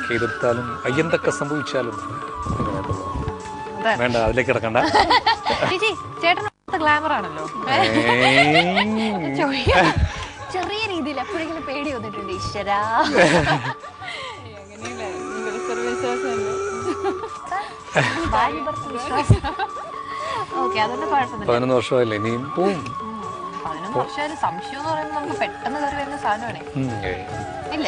ആരൊക്കെ എതിർത്താലും എന്തൊക്കെ സംഭവിച്ചാലും വേണ്ട, അതിലേക്ക് കിടക്കണ്ട. ഗ്ലാമർ ആണല്ലോ, ചെറിയ രീതിയിൽ എപ്പോഴെങ്കിലും പേടി വന്നിട്ടുണ്ട് ഈശ്വരാ? ഓക്കെ, അതൊന്നും കുഴപ്പമില്ല. 11 വർഷമല്ലേ, ഇനിയും പോവും. 11 വർഷം സംശയം എന്ന് പറയുന്നത് നമുക്ക് പെട്ടെന്ന് കയറി വരുന്ന സാധനമാണേ. ഇല്ല,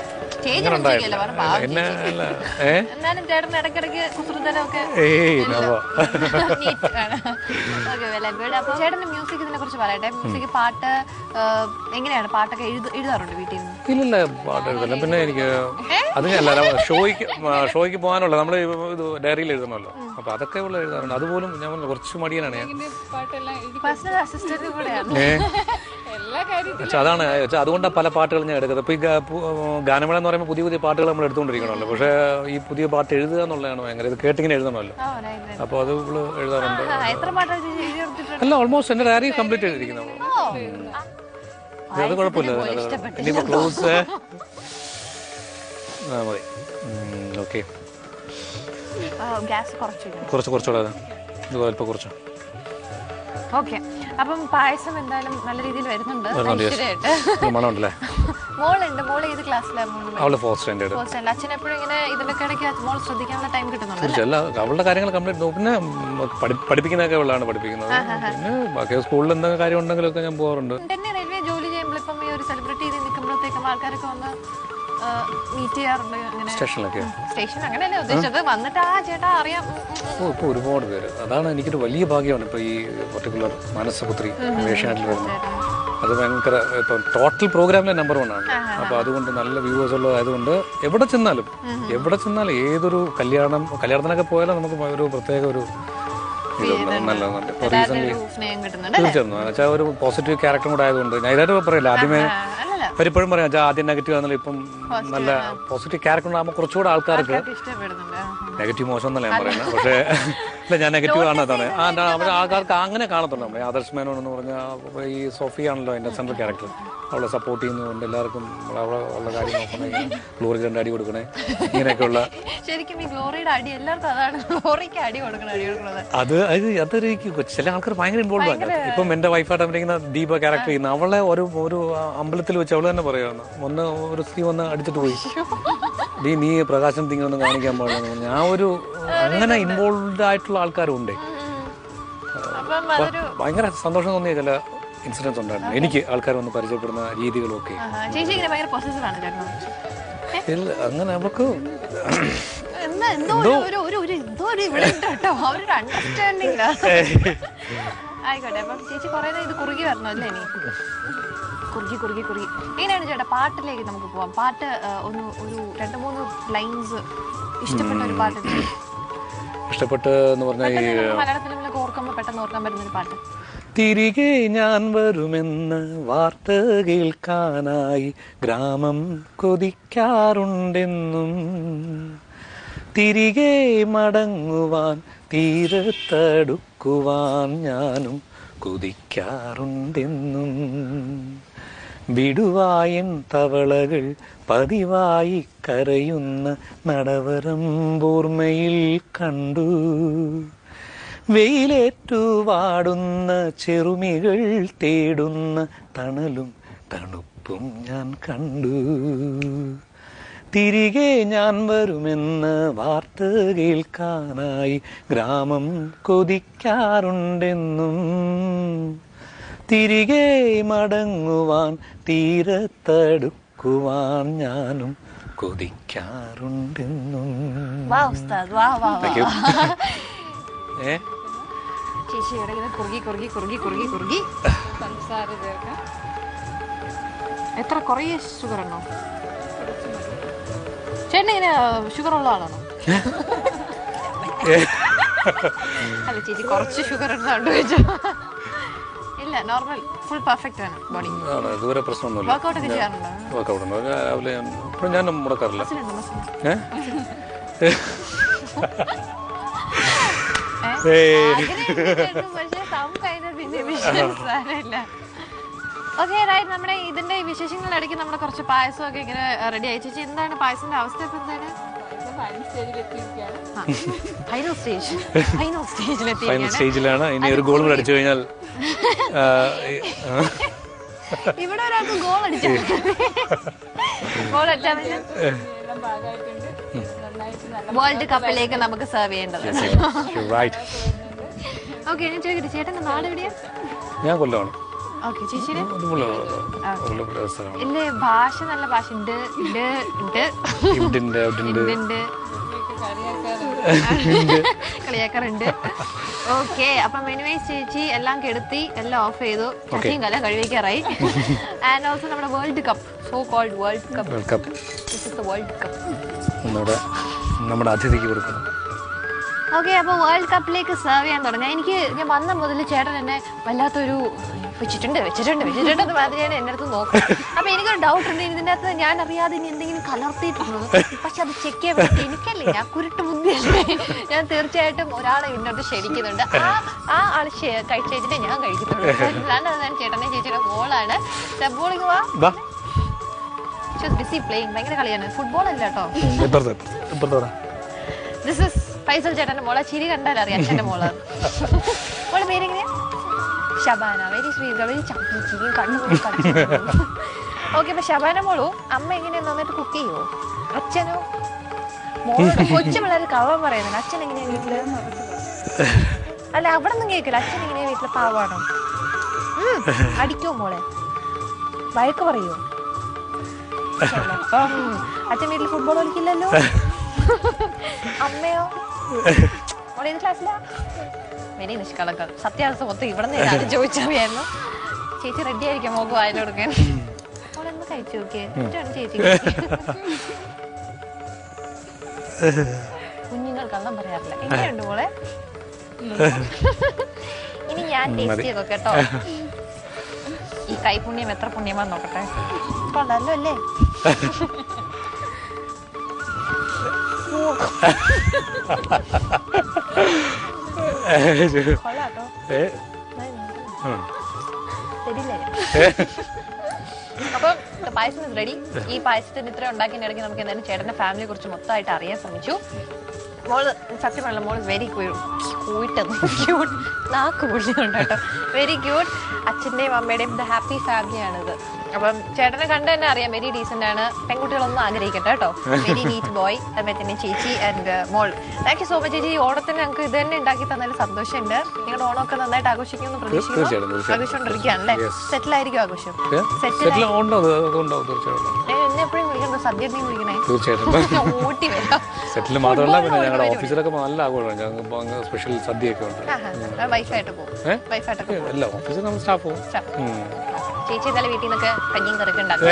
എന്നാലും ചേട്ടൻ ഇടയ്ക്കിടയ്ക്ക് കുസൃതനൊക്കെ. അപ്പൊ ചേട്ടന്റെ മ്യൂസിക് ഇതിനെ കുറിച്ച് പറയട്ടെ. മ്യൂസിക്, പാട്ട് എങ്ങനെയാണ്? പാട്ടൊക്കെ എഴുതാറുണ്ട് വീട്ടിൽ നിന്ന്? ഇല്ലില്ല, പാട്ട് എഴുതല്ല. പിന്നെ എനിക്ക് അത് ഷോയ്ക്ക് പോകാനുള്ള നമ്മള് ഇത് ഡയറിയിൽ എഴുതണമല്ലോ, അപ്പൊ അതൊക്കെ ഉള്ള എഴുതാറുണ്ട്. അതുപോലും ഞാൻ കുറച്ച് മടിയനാണ് ഞാൻ. പേഴ്സണൽ അസിസ്റ്റന്റ് കൂടെയാണ്. അതാണ് അതുകൊണ്ടാണ് പല പാട്ടുകൾ ഞാൻ എടുക്കുന്നത്. ഇപ്പൊ ഈ ഗാനമേള എന്ന് പറയുമ്പോൾ പുതിയ പുതിയ പാട്ടുകൾ നമ്മൾ എടുത്തുകൊണ്ടിരിക്കണമല്ലോ. പക്ഷെ ഈ പുതിയ പാട്ട് എഴുതുക എന്നുള്ളതാണ് ഭയങ്കര, ഇത് കേട്ടിങ്ങനെ എഴുതണമല്ലോ. അപ്പൊ അത് എഴുതാറുണ്ട്. അല്ല, ഓൾമോസ്റ്റ് എന്റെ ഡയറി കംപ്ലീറ്റ് ചെയ്തിരിക്കുന്നു. അത് കുഴപ്പമില്ല. ഇനിയിപ്പോ ക്ലോസ് മതി. ഓക്കെ, കുറച്ചുകൂടെ ഇതുപോലെ കുറച്ച്. ഓക്കെ, അപ്പം പായസം എന്തായാലും നല്ല രീതിയിൽ വരുന്നുണ്ട്. മോളുണ്ട്. മോള് ഏത് ക്ലാസ്സിലാണ്? അച്ഛൻ എപ്പോഴും ഇങ്ങനെ ഇതിന്റെ ഇടയ്ക്ക് മോൾ ശ്രദ്ധിക്കാനുള്ള ടൈം കിട്ടുന്നുണ്ട്. അവളുടെ കാര്യങ്ങൾ കംപ്ലീറ്റ്. പിന്നെ പഠിപ്പിക്കുന്നതൊക്കെ അവളാണ് പഠിപ്പിക്കുന്നത്. പിന്നെ ബാക്കി സ്കൂളിൽ എന്തെങ്കിലും കാര്യം ഉണ്ടെങ്കിലൊക്കെ ഞാൻ പോകാറുണ്ട്. റെയിൽവേ ജോലി ചെയ്യുമ്പോൾ ഇപ്പം ഈ ഒരു സെലിബ്രിറ്റി ചെയ്ത് നിൽക്കുമ്പോഴത്തേക്കും ആൾക്കാരൊക്കെ വന്ന് മീറ്റ് ചെയ്യാറുണ്ട്. സ്റ്റേഷൻ അങ്ങനെയല്ലേ ഉദ്ദേശിച്ചത്, വന്നിട്ട് ആ ചേട്ടാ അറിയാം. ഇപ്പൊ ഒരുപാട് പേര്. അതാണ് എനിക്കൊരു വലിയ ഭാഗ്യമാണ് ഇപ്പൊ ഈ പർട്ടിക്കുലർ മാനസപുത്രി ഏഷ്യാനെറ്റിൽ വരുന്നത്. അത് ഭയങ്കര ഇപ്പൊ ടോട്ടൽ പ്രോഗ്രാമിലെ നമ്പർ 1 ആണ്. അപ്പൊ അതുകൊണ്ട് നല്ല വ്യൂവേഴ്സ് ഉള്ളതായതുകൊണ്ട് എവിടെ ചെന്നാലും ഏതൊരു കല്യാണത്തിനൊക്കെ പോയാലും നമുക്ക് ഒരു പ്രത്യേക ഒരു നല്ലതുണ്ട്. തീർച്ചയായിട്ടും എന്നുവെച്ചാൽ ഒരു പോസിറ്റീവ് ക്യാരക്ടറും കൂടെ ആയതുകൊണ്ട് ഞാൻ ഇതായിട്ട് പറയില്ല. ആദ്യമേ അവരിപ്പോഴും പറയാം ആദ്യം നെഗറ്റീവ് ആണെങ്കിലും ഇപ്പം നല്ല പോസിറ്റീവ് ക്യാരക്ടർ ഉണ്ടാകുമ്പോൾ കുറച്ചുകൂടെ ആൾക്കാർക്ക് നെഗറ്റീവ് മോശം എന്നല്ല ഞാൻ പറയുന്നത്. പക്ഷേ ഇല്ല, ഞാൻ നെഗറ്റീവ് കാണാത്തതാണ്. ആൾക്കാർക്ക് അങ്ങനെ കാണത്തുള്ളൂ. നമ്മുടെ ആദർശ് മേനോൻ എന്ന് പറഞ്ഞാൽ ഈ സോഫി ആണല്ലോ എൻ്റെ സെൻട്രൽ ക്യാരക്ടർ. അവളെ സപ്പോർട്ട് ചെയ്യുന്നതുകൊണ്ട് എല്ലാവർക്കും അവിടെ ഉള്ള കാര്യം നോക്കണേ, ഗ്ലോറി 2 അടി കൊടുക്കണേ, ഇങ്ങനെയൊക്കെയുള്ള. ശരിക്കും ഈ ഗ്ലോറിയുടെ അടി എല്ലാവർക്കും അതാണ്, ഗ്ലോറിക്ക് അടി കൊടുക്കുന്നത്. അതൊരു ചില ആൾക്കാർ ഭയങ്കര ഇൻവോൾവ് ആണ്. ഇപ്പം എൻ്റെ വൈഫായിട്ട് അഭിനയിക്കുന്ന ദീപ ക്യാരക്ടർ ചെയ്യുന്ന അവളെ ഒരു അമ്പലത്തിൽ വെച്ച് അവള് തന്നെ പറയുകയാണ്, ഒരു സ്ത്രീ വന്ന് അടിച്ചിട്ട് പോയി, നീ പ്രകാശം തിങ്ങൊന്നും കാണിക്കാൻ പാടില്ല. ഞാൻ അങ്ങനെ ഇൻവോൾവ് ആയിട്ടുള്ള ആൾക്കാരും ഉണ്ട്. ഭയങ്കര സന്തോഷം തോന്നിയ ചില ഇൻസിഡൻസ് ഉണ്ടായിരുന്നു എനിക്ക്, ആൾക്കാർ വന്ന് പരിചയപ്പെടുന്ന രീതികളൊക്കെ. അങ്ങനെ അവർക്ക് ആയിക്കോട്ടെ. അപ്പം ചേച്ചി പറയുന്നത് ഇത് കുറുകി വരണം അല്ലേ? ഇനി കുറുകി എങ്ങനെയാണ് ചേട്ടാ പാട്ടിലേക്ക് നമുക്ക് പോവാം. പാട്ട് ഒരു 2-3 ലൈൻസ് ഇഷ്ടപ്പെട്ട ഒരു പാട്ട്. ഇഷ്ടപ്പെട്ട് എന്ന് പറഞ്ഞാൽ മലയാളത്തിൽ ഓർക്കുമ്പോൾ പെട്ടെന്ന് ഓർക്കാൻ പറ്റുന്ന ഒരു പാട്ട്. തിരികെ ഞാൻ വരുമെന്ന് വാർത്ത കേൾക്കാനായി ഗ്രാമം കൊതിക്കാറുണ്ടെന്നും, തിരികെ മടങ്ങുവാൻ തീരത്തടുക്കുവാൻ ഞാനും കൊതിക്കാറുണ്ടെന്നും, വിടുവായൻ തവളകൾ പതിവായി കരയുന്ന നടവരമ്പൂർമയിൽ കണ്ടു, വെയിലേറ്റുവാടുന്ന ചെറുമികൾ തേടുന്ന തണലും തണുപ്പും ഞാൻ കണ്ടു, തിരികെ ഞാൻ വരുമെന്ന് വാർത്ത കേൾക്കാനായി ഗ്രാമം കൊതിക്കാറുണ്ടെന്നും, തിരികെ മടങ്ങുവാൻ തീരത്തടുക്കുവാൻ ഞാനും കൊതിക്കാറുണ്ടെന്നും. എത്ര കുറേ ഷുഗർ ആണോ ചേട്ടൻ? ഇങ്ങനെ ഷുഗർ ഉള്ള ആളാണോ? അല്ല ചേച്ചി കുറച്ച് ഷുഗർ ഉണ്ടോ ചോദിച്ചോ? ഇല്ല, നോർമൽ ഫുൾ പെർഫെക്റ്റ് ആണ് ബോഡി. ഇതുവരെ പ്രശ്നമൊന്നുമില്ല. വർക്കൗട്ട് ഒക്കെ ചെയ്യാറുണ്ടോ? വർക്കൗട്ട് രാവിലെ ഞാൻ മുടക്കാറില്ല. Okay right. നമ്മുടെ ഇതിന്റെ വിശേഷങ്ങളുടെ ഇടയ്ക്ക് നമ്മുടെ കുറച്ച് പായസം ഒക്കെ ഇങ്ങനെ റെഡി ആയി. ചേച്ചി എന്താണ് പായസത്തിന്റെ അവസ്ഥ? ഇപ്പൊ എന്താണ് ഫൈനൽ സ്റ്റേജിലെത്തി ഫൈനൽ സ്റ്റേജിലാണ്. ഇനി ഒരു ഗോൾ കൂടെ അടിച്ചു കഴിഞ്ഞാൽ ഇവിടെ ഒരാൾക്ക് ഗോൾ അടിച്ചാൽ വേൾഡ് കപ്പിലേക്ക് നമുക്ക് സെർവ് ചെയ്യേണ്ടത്. ഓക്കെ, ഞാൻ ചോദിക്കട്ടെ, ചേട്ടൻ്റെ നാട് എവിടെയാ? ഞാൻ കൊല്ലമാണ്. ഓക്കെ, ചേച്ചിയുടെ സ്ഥലമാണ്. ഇല്ലേ ഭാഷ? നല്ല ഭാഷ ഉണ്ട് കളിയാക്കാറുണ്ട്. ഓക്കെ, അപ്പം എനിവേസ് ചേച്ചി എല്ലാം കെടുത്തി, എല്ലാം ഓഫ് ചെയ്തു, ചേച്ചിയും കല കഴിവിക്കാറായി. ആൻഡ് ഓൾസോ നമ്മുടെ world cup, so called world cup, this is the world cup നമ്മുടെ അതിഥിക്ക് കൊടുക്കണം. ഓക്കെ, അപ്പോൾ വേൾഡ് കപ്പിലേക്ക് സെർവ് ചെയ്യാൻ തുടങ്ങാം. ഞാൻ വന്ന മുതൽ ചേട്ടൻ എന്നെ വല്ലാത്തൊരു വെച്ചിട്ടുണ്ട് എന്ന് മാതിരിയാണ് എൻ്റെ അടുത്ത് നോക്കുന്നത്. അപ്പൊ എനിക്കൊരു ഡൗട്ട് ഉണ്ട്, ഇതിൻ്റെ അകത്ത് ഞാൻ അറിയാതെ ഇനി എന്തെങ്കിലും കലർത്തിയിട്ടുണ്ടോ. പക്ഷെ അത് ചെക്ക് ചെയ്യാൻ പറ്റി എനിക്കല്ലേ, ഞാൻ കുരുട്ട് ബുദ്ധിയല്ലേ. ഞാൻ തീർച്ചയായിട്ടും ഒരാളെ ഇതിനകത്ത് ക്ഷണിക്കുന്നുണ്ട്. ആ ആൾ കഴിച്ചിട്ട് ഞാൻ കഴിക്കുന്നുള്ളൂ. ഞാൻ ചേട്ടനെ ചേച്ചിയുടെ മോളാണ്. ബോളിങ് വാ, ബിസി പ്ലേയിങ്, ഭയങ്കര കളിയാണ്. ഫുട്ബോൾ അല്ല കേട്ടോ. ദിസ് ഇസ് ഫൈസൽ ചേട്ടന്റെ മോളെ. ചിരി കണ്ടാൽ അറിയാം അച്ഛന്റെ മോളാണ്. മോളെ പേരെങ്ങനെയാ? ഷബാന. വെരി സ്വീറ്റ്, വെരി ചപ്പി ചിരിയും കണ്ണു. ഓക്കെ, അപ്പൊ ഷബാന മോളു അമ്മ എങ്ങനെയാ നന്നായിട്ട് കുക്ക് ചെയ്യുമോ? അച്ഛനോ? മോളോട് കൊച്ചു പിള്ളേർ കള്ളം പറയുന്നുണ്ട്. അച്ഛൻ എങ്ങനെയാ വീട്ടില്? അല്ല, അവിടെ ഒന്നും കേൾക്കില്ല. അച്ഛൻ എങ്ങനെയാ വീട്ടില്? പാവാണോ? അടിക്കോ മോളെ? വഴക്ക് പറയോ? അച്ഛൻ വീട്ടിൽ ഫുട്ബോൾ കളിക്കില്ലല്ലോ. അമ്മയോ? മോളെ ഏത് ക്ലാസ്സിലാ? വെരി നിഷ്കളങ്കം. സത്യാവസ്ഥ മൊത്തം ഇവിടെ നിന്ന് ചോദിച്ചറിയായിരുന്നു. ചേച്ചി റെഡി ആയിരിക്കാം മോക്ക് വായിൽ കൊടുക്കാൻ. മോളെന്ന് കഴിച്ചു നോക്കിയേ, ചേച്ചി. കുഞ്ഞുങ്ങൾ കള്ളം പറയാറില്ല. എങ്ങനെയുണ്ട് മോളെ? ഇനി ഞാൻ ടേസ്റ്റ് ചെയ്തോ കേട്ടോ. ഈ കൈപുണ്യം എത്ര പുണ്യമാന്ന് നോക്കട്ടെ. കൊള്ളാലോ അല്ലേ? കൊള്ളാട്ടോ. അപ്പം പായസം റെഡി. ഈ പായസത്തിന് ഇത്ര ഉണ്ടാക്കിയ ഇടയ്ക്ക് നമുക്ക് എന്തായാലും ചേട്ടന്റെ ഫാമിലിയെ കുറിച്ച് മൊത്തമായിട്ട് അറിയാൻ ശ്രമിച്ചു. മോള് സത്യം പറഞ്ഞ മോള് വെരി ക്യൂട്ട്, നാക്ക് പൊള്ളിയുണ്ട് കേട്ടോ. Very cute. അച്ഛൻ്റെയും അമ്മയുടെയും ദ ഹാപ്പി ഫാമിലിയാണിത്. അപ്പം ചേട്ടനെ കണ്ട് തന്നെ അറിയാം, വെരി ഡീസന്റ് ആണ്. പെൺകുട്ടികളൊന്നും ആഗ്രഹിക്കട്ടെ കേട്ടോ. Very neat boy. തന്നെ ചേച്ചി ആൻഡ് മോൾ, താങ്ക് യു സോ മച്ച് ചേച്ചി. ഓണത്തിന് ഞങ്ങൾക്ക് ഇത് തന്നെ ഉണ്ടാക്കി തന്നതിൽ സന്തോഷമുണ്ട്. നിങ്ങളുടെ ഓണമൊക്കെ നന്നായിട്ട് ആഘോഷിക്കുമെന്ന് പ്രതീക്ഷിക്കുന്നു. ആഘോഷിച്ചോണ്ടിരിക്കുകയാണല്ലേ? സെറ്റിൽ ആയിരിക്കും ആഘോഷം? എപ്പോഴും വിളിക്കണ്ടോ? സദ്യ വിളിക്കണേ? ഊട്ടി വരാം. സെറ്റിൽ മാത്രമല്ല, പിന്നെ ഞങ്ങളുടെ ഓഫീസിലൊക്കെ നല്ല ആഘോഷമാണ്. ഞങ്ങൾക്ക് സ്പെഷ്യൽ സദ്യയൊക്കെ ഉണ്ട്. വൈഫായിട്ട് പോകും? വൈഫായിട്ടൊക്കെ അല്ല, ഓഫീസിൽ നമ്മൾ സ്റ്റാഫ് പോകും. ചേച്ചി ഇന്നലെ വീട്ടിൽ നിന്നൊക്കെ കഞ്ഞിയും കറിയൊക്കെ ഉണ്ടാക്കും.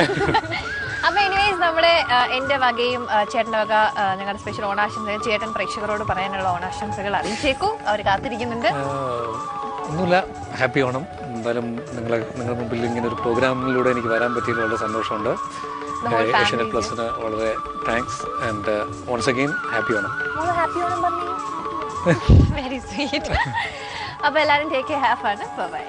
അപ്പൊ എനിവേസ് നമ്മുടെ എന്റെ വകയും ചേട്ടന്റെ വക ഞങ്ങളുടെ സ്പെഷ്യൽ ഓണാശംസകൾ ചേട്ടൻ പ്രേക്ഷകരോട് പറയാനുള്ള ഓണാശംസകൾ അറിയിച്ചേക്കൂ. അവർ കാത്തിരിക്കുന്നുണ്ട്. ഒന്നുമില്ല, ഹാപ്പി ഓണം. എന്തായാലും നിങ്ങളുടെ മുമ്പിൽ ഇങ്ങനെ ഒരു പ്രോഗ്രാമിലൂടെ എനിക്ക് വരാൻ പറ്റിയത് വളരെ സന്തോഷമുണ്ട്. ഏഷ്യാനെറ്റ് പ്ലസിന് വളരെ thanks and once again happy Onam. Happy Onam പറഞ്ഞു. Very sweet. അപ്പൊ എല്ലാവരും take care, have fun. By.